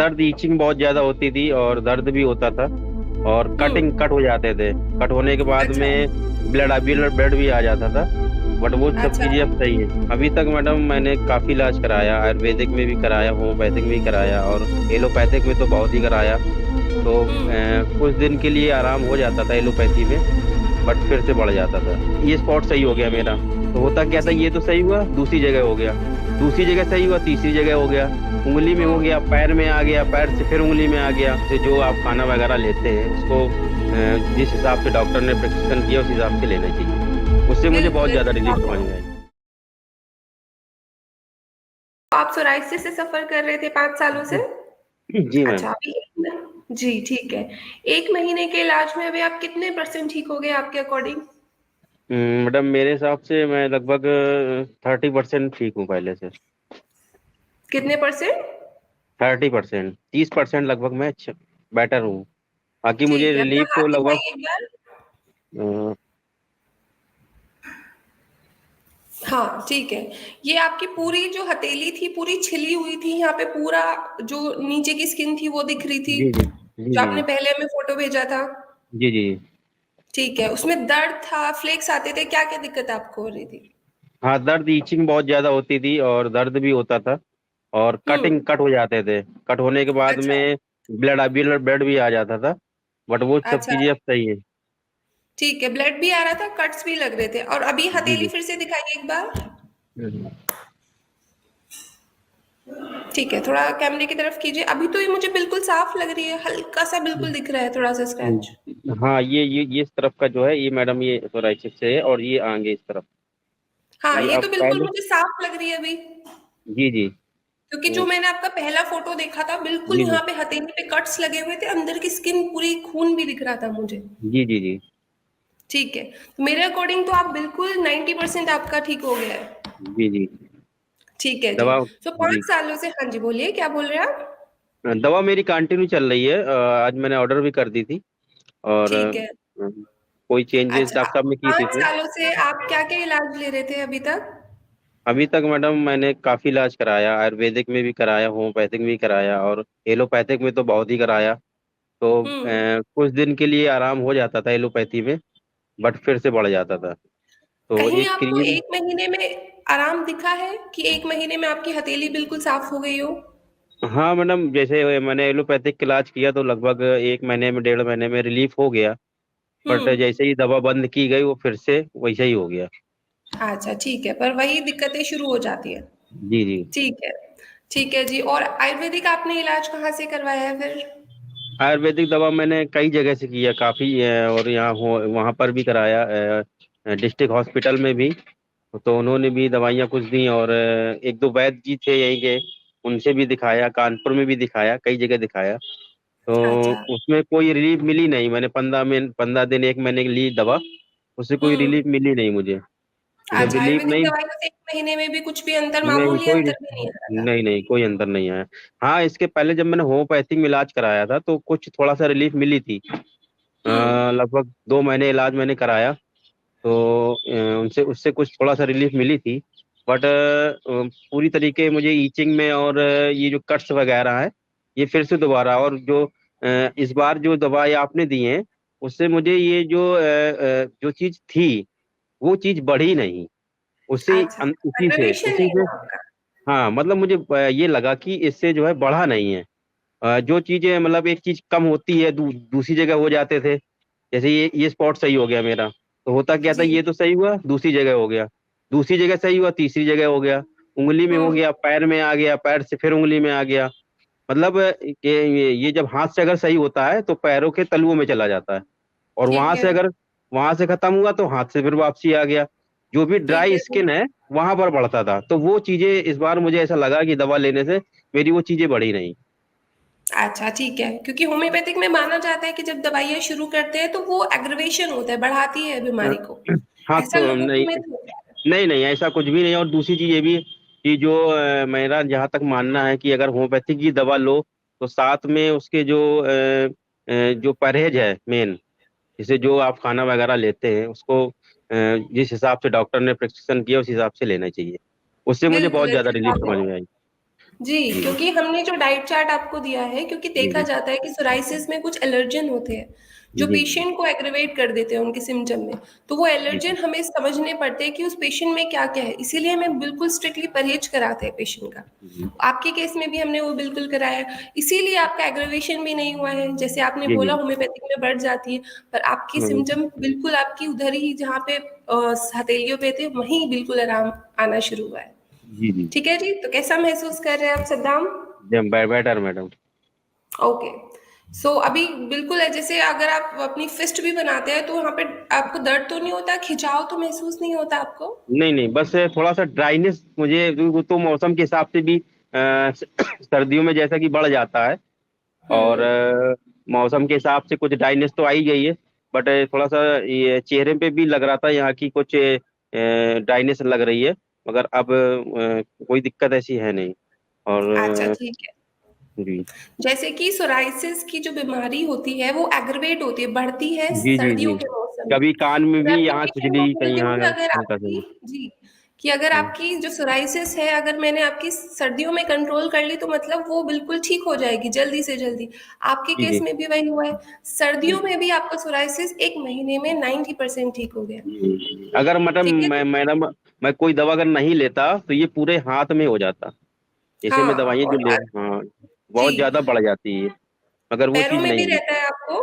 दर्द ईचिंग बहुत ज्यादा होती थी और दर्द भी होता था। और हम्म। कट हो जाते थे। कट होने के बाद अच्छा। में ब्लड ब्लड भी आ जाता था। बट वो सब अच्छा। चीजें अब सही है। अभी तक मैडम मैंने काफी इलाज कराया, आयुर्वेदिक में भी कराया, होम्योपैथिक में भी कराया और एलोपैथिक में तो बहुत ही कराया। तो हम्म। कुछ दिन के लिए आराम हो जाता था एलोपैथी में। बट फिर से बढ़ जाता था। ये स्पॉट सही हो गया मेरा। तो होता क्या था, ठीक ये है। तो सही हुआ, दूसरी जगह हो गया। दूसरी जगह सही हुआ, तीसरी जगह हो गया। उंगली में हो हम्म। गया, पैर में आ गया, पैर से फिर उंगली में आ गया। तो जो आप खाना वगैरह लेते हैं उसको जिस हिसाब से डॉक्टर ने प्रिस्क्रिप्शन किया उस हिसाब से लेना चाहिए। उससे मुझे बहुत बिल्कुल ज्यादा रिलीफ बिल्कुल। समझ में आई। आप सोराइसिस से सफर कर रहे थे 5 सालों से? जी मैम। अच्छा, अभी जी ठीक है। 1 महीने के इलाज में अभी आप कितने परसेंट ठीक हो गए आपके अकॉर्डिंग? मैडम मेरे हिसाब से मैं लगभग 30% ठीक हूँ पहले से। कितने परसेंट? 30%, 30% लगभग मैं बेटर हूँ। बाकी मुझे ठीक है, अपना रिलीफ तो हाथ लगभग दिखाइए एक बार। अ, हाँ ठीक है। ये आपकी पूरी जो हथेली थी पूरी छिली हुई थी, यहाँ पे पूरा जो नीचे की स्किन थी वो दिख रही थी, जी जी जी जो जी आपने पहले हमें फोटो भेजा था। जी जी। ठीक है, उसमें दर्द था, फ्लेक्स आते थे, क्या क्या दिक्कत आपको हो रही थी? हाँ, दर्द ईचिंग बहुत ज्यादा होती थी और दर्द भी होता था। और हम्म। कट हो जाते थे। कट होने के बाद अच्छा। में ब्लड भी आ जाता था। बट वो सब अच्छा। चीजें अब सही है। ठीक है, ब्लड भी आ रहा था, कट्स भी लग रहे थे, और अभी जी हथेली जी। फिर से दिखाइए एक बार। हम्म। ठीक है, थोड़ा कैमरे की तरफ कीजिए। अभी तो ये मुझे बिल्कुल साफ लग रही है, हल्का सा बिल्कुल दिख रहा है थोड़ा सा स्क्रैच। हाँ, ये इस तरफ का जो है ये मैडम ये सोराइसिस से है और ये आगे इस तरफ। हाँ, ये ये अब तो बिल्कुल पहले। मुझे साफ लग रही है अभी। जी जी। क्योंकि जो तो मैंने आपका पहला फोटो देखा था, बिल्कुल जी जी यहाँ पे हथेली पे कट्स लगे हुए थे, अंदर की स्किन पूरी खून भी दिख रहा था मुझे। जी जी जी ठीक है, तो मेरे अकॉर्डिंग तो आप बिल्कुल 90% आपका ठीक हो गया है। जी जी। ठीक है जी। दवा। तो पांच जी। सालों से, हाँ जी बोलिए, क्या बोल रहे हैं आप? दवा मेरी कंटिन्यू चल रही है। आज मैंने ऑर्डर भी कर दी थी। और ठीक है। कोई चेंजेस अच्छा, डॉक्टर साहब ने की थी पांच इसमें। सालों से आप क्या क्या इलाज ले रहे थे अभी तक? अभी तक मैडम मैंने काफी इलाज कराया, आयुर्वेदिक में भी कराया, होम्योपैथिक में भी कराया और एलोपैथिक में तो बहुत ही कराया। तो हम्म। कुछ दिन के लिए आराम हो जाता था एलोपैथी में। बट फिर से बढ़ जाता था। तो कहीं एक आपको क्रीम। 1 महीने में आराम दिखा है कि 1 महीने में आपकी हथेली बिल्कुल साफ हो गई हो? हाँ मैडम, जैसे मैंने एलोपैथिक का इलाज किया तो लगभग 1 महीने में, 1.5 महीने में रिलीफ हो गया। बट हम्म। जैसे ही दवा बंद की गई वो फिर से वैसा ही हो गया। अच्छा ठीक है, पर वही दिक्कतें शुरू हो जाती है। जी जी। ठीक है। ठीक है जी, और आयुर्वेदिक आपने इलाज कहाँ से करवाया है फिर? आयुर्वेदिक दवा मैंने कई जगह से किया काफी, और यहाँ हो वहाँ पर भी कराया, डिस्ट्रिक्ट हॉस्पिटल में भी। तो उन्होंने भी दवाइयाँ कुछ दी और एक दो वैद्य जी थे यहीं के, उनसे भी दिखाया, कानपुर में भी दिखाया, कई जगह दिखाया। तो अच्छा। उसमें कोई रिलीफ मिली नहीं। मैंने 15 दिन 1 महीने की ली दवा, उससे कोई हम्म। रिलीफ मिली नहीं मुझे। जब अच्छा, रिलीफ आयुर्वेदिक नहीं। दवाइयों से 1 महीने में भी कुछ भी अंतर, नहीं मामूली कोई। अंतर भी नहीं आ रहा था? नहीं नहीं, कोई अंतर नहीं आया। हाँ, इसके पहले जब मैंने होम्योपैथिक में इलाज कराया था तो कुछ थोड़ा सा रिलीफ मिली थी। हम्म। लगभग 2 महीने इलाज मैंने कराया। तो उनसे उससे कुछ थोड़ा सा रिलीफ मिली थी। बट पूरी तरीके मुझे ईचिंग में और ये जो कट्स वगैरह है ये फिर से दोबारा, और जो इस बार जो दवाई आपने दी है उससे मुझे ये जो चीज थी वो चीज बढ़ी नहीं। अच्छा, एग्रीवेशन उसी नहीं से। हुआ आपका? हाँ मतलब मुझे ये लगा कि इससे जो है बढ़ा नहीं है। जो चीजें मतलब एक चीज कम होती है दूसरी जगह हो जाते थे। जैसे ये स्पॉट सही हो गया मेरा। तो होता क्या था, जी। ये तो सही हुआ, दूसरी जगह हो गया। दूसरी जगह सही हुआ, तीसरी जगह हो गया। उंगली में हो हम्म। गया, पैर में आ गया, पैर से फिर उंगली में आ गया। मतलब ये जब हाथ से अगर सही होता है तो पैरों के तलुओं में चला जाता है। और ठीक वहां है। से अगर वहां से खत्म हुआ तो हाथ से फिर वापसी आ गया। जो भी ठीक ड्राई है जी। स्किन है वहां पर बढ़ता था। तो वो चीजें इस बार मुझे ऐसा लगा कि दवा लेने से मेरी वो चीजें बढ़ी नहीं। अच्छा ठीक है, क्योंकि होम्योपैथिक में माना जाता है कि जब दवाइयाँ शुरू करते हैं तो वो एग्रीवेशन होता है, बढ़ाती है बीमारी को। हाँ ऐसा तो लोगों को नहीं। मिथ होता है। नहीं नहीं, ऐसा कुछ भी नहीं। और दूसरी चीज ये भी कि जो मेरा जहाँ तक मानना है कि अगर होम्योपैथिक की दवा लो तो साथ में उसके जो परहेज है मेन, जैसे जो आप खाना वगैरह लेते हैं उसको जिस हिसाब से डॉक्टर ने प्रिस्क्रिप्शन किया उस हिसाब से लेना चाहिए। उससे मुझे बिल्कुल बहुत ज्यादा जैसे रिलीफ आपने समझ में आई। जी, जी क्योंकि हमने जो डाइट चार्ट आपको दिया है, क्योंकि जी देखा जी जाता है कि सोराइसिस में कुछ एलर्जन होते हैं, जो जी जी पेशेंट को एग्रवेट कर देते हैं उनके सिम्पटम में। तो वो जी एलर्जन जी हमें समझने पड़ते हैं कि उस पेशेंट में क्या-क्या है, इसीलिए हमें बिल्कुल स्ट्रिक्टली परहेज कराते हैं पेशेंट का। जी आपके केस में भी हमने वो बिल्कुल कराया, इसीलिए आपका एग्रवेशन भी नहीं हुआ है। जैसे आपने जी बोला जी होम्योपैथिक में बढ़ जाती है, पर आपके हम्म, सिम्पटम बिल्कुल आपकी उधर ही जहाँ पे हथेलियों पे थे, वहीं बिल्कुल आराम आना शुरू हुआ है। जी जी ठीक है जी, तो कैसा महसूस कर रहे हैं आप Saddam? Better madam. Okay. So अभी बिल्कुल है, जैसे अगर आप अपनी फिस्ट भी बनाते हैं तो वहाँ पे आपको दर्द तो नहीं होता, खिंचाव तो महसूस नहीं होता आपको? नहीं नहीं, बस थोड़ा सा ड्राइनेस मुझे तो मौसम के हिसाब से भी सर्दियों में जैसा कि बढ़ जाता है, और हुँ। मौसम के हिसाब से कुछ ड्राइनेस तो आई गई है। बट थोड़ा सा ये चेहरे पे भी लग रहा था यहाँ की कुछ ड्राइनेस लग रही है, मगर अब कोई दिक्कत ऐसी है नहीं। और अच्छा, ठीक है। जी जैसे कि सोराइसिस की जो बीमारी होती है वो एग्रवेट होती है, बढ़ती है जी जी सर्दियों जी, के मौसम में। कभी कान में मैं भी अपने यहाँ पेशेंट को खुजली, कहीं बोलती हूँ यहाँ कि अगर हल्का सा। आपकी जी, कि अगर हम्म, आपकी जो सोराइसिस है, अगर मैंने आपकी सर्दियों में कंट्रोल कर ली तो मतलब वो बिल्कुल ठीक हो जाएगी जल्दी से जल्दी। आपके जी केस जी में भी वही हुआ है। सर्दियों जी में भी आपका सोराइसिस 1 महीने में 90% ठीक हो गया। अगर मतलब ठीक है जी? मैडम, मैं कोई दवा अगर नहीं लेता तो ये पूरे हाथ में हो जाता। जैसे मैं हाँ, दवाइयाँ जो और ले, हाँ, जी, बहुत ज्यादा बढ़ जाती है, मगर वो पैरों चीज में भी नहीं हुई। रहता है आपको?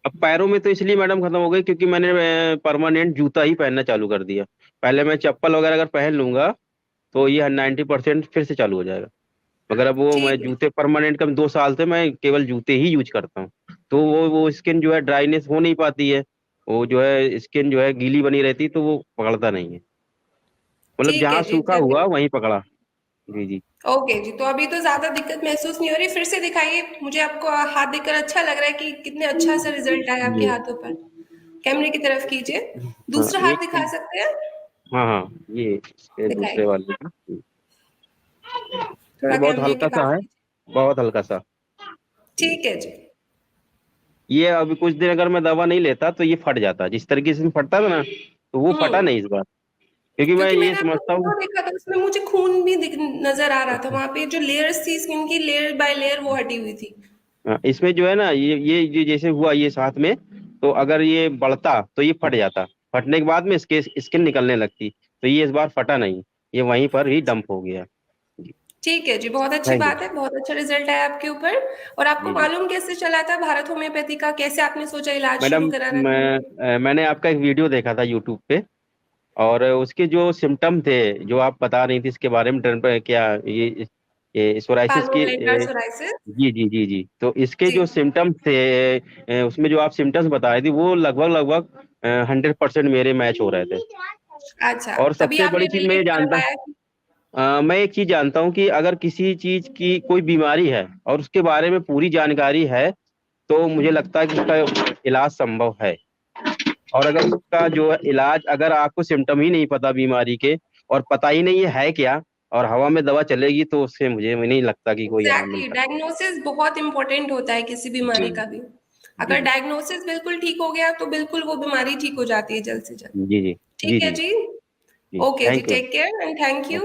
अब पैरों में तो इसलिए मैडम खत्म हो गई क्योंकि मैंने परमानेंट जूता ही पहनना चालू कर दिया। पहले मैं चप्पल वगैरह अगर पहन लूंगा तो ये 90% फिर से चालू हो जाएगा, मगर अब वो मैं ठीक है। जूते परमानेंट, कम 2 साल से मैं केवल जूते ही यूज करता हूँ। तो वो स्किन जो है ड्राइनेस हो नहीं पाती है, वो जो है स्किन जो है गीली बनी रहती है, तो वो पकड़ता नहीं है। मतलब ठीक है जहाँ जी, सूखा हुआ चलिए। वहीं पकड़ा। जी जी। ओके जी, तो अभी तो ज़्यादा दिक्कत महसूस नहीं हो रही, फिर से दिखाइए। मुझे आपको हाथ देखकर अच्छा लग रहा है कि कितने अच्छा सा रिजल्ट आया आपके जी हाथों पर। कैमरे की तरफ कीजिए। हाँ दूसरा हाथ एक, दिखा सकते हैं? हाँ हाँ, ये दूसरे दिखाइए। वाले का। थोड़ा बहुत कैमरे के हल्का सा पास है, कीजिए। बहुत हल्का सा। ठीक है जी। ये अभी कुछ दिन अगर मैं दवा नहीं लेता तो ये फट जाता, जिस तरीके से फटता था ना, तो वो फटा हम्म। नहीं इस बार, क्योंकि मैं क्योंकि ये मैंने आपका समझता हूँ। फोटो देखा था, उसमें मुझे खून भी नजर आ रहा था। वहां पे जो लेयर्स थी स्किन की, लेयर बाय लेयर वो हटी हुई थी। हाँ, इसमें जो है ना, ये जैसे हुआ ये साथ में, तो अगर ये बढ़ता तो ये फट जाता, फटने के बाद में इसके स्किन निकलने लगती, तो ये इस बार फटा नहीं, ये वहीं पर ही डंप हो गया। जी, ठीक है जी, बहुत अच्छी थैंक यू। बात है, बहुत अच्छा रिजल्ट आया आपके ऊपर। और आपको जी जी मालूम कैसे चला था भारत होम्योपैथी का? कैसे आपने सोचा इलाज मैडम, शुरू कराना चाहिए? मैंने आपका एक वीडियो देखा था यूट्यूब पे, और उसके जो सिम्टम थे जो आप बता रही थी इसके बारे में, क्या ये सोराइसिस की, पाल्मोप्लान्टर सोराइसिस। जी जी जी जी, तो इसके जी। जो सिम्टम्स थे, उसमें जो आप सिम्टम्स बताए थे वो लगभग लगभग 100% मेरे मैच हो रहे थे। अच्छा, और तभी सबसे आपने बड़ी चीज मैं रिलीव ये जानता, करवाया। मैं एक चीज जानता हूँ कि अगर किसी चीज की कोई बीमारी है और उसके बारे में पूरी जानकारी है, तो मुझे लगता है कि उसका इलाज संभव है। और अगर उसका जो है इलाज, अगर आपको सिम्टम ही नहीं पता बीमारी के, और पता ही नहीं है क्या, और हवा में दवा चलेगी, तो उससे मुझे नहीं लगता कि कोई आराम मिल एग्जैक्टली, सकता डायग्नोसिस बहुत इंपॉर्टेंट होता है किसी है। जी बीमारी का भी। जी अगर डायग्नोसिस बिल्कुल ठीक हो गया तो बिल्कुल वो बीमारी ठीक हो जाती है जल्द से जल्द। जी जी जी ठीक है जी जी। जी, ओके जी, thank you. Take care and thank you.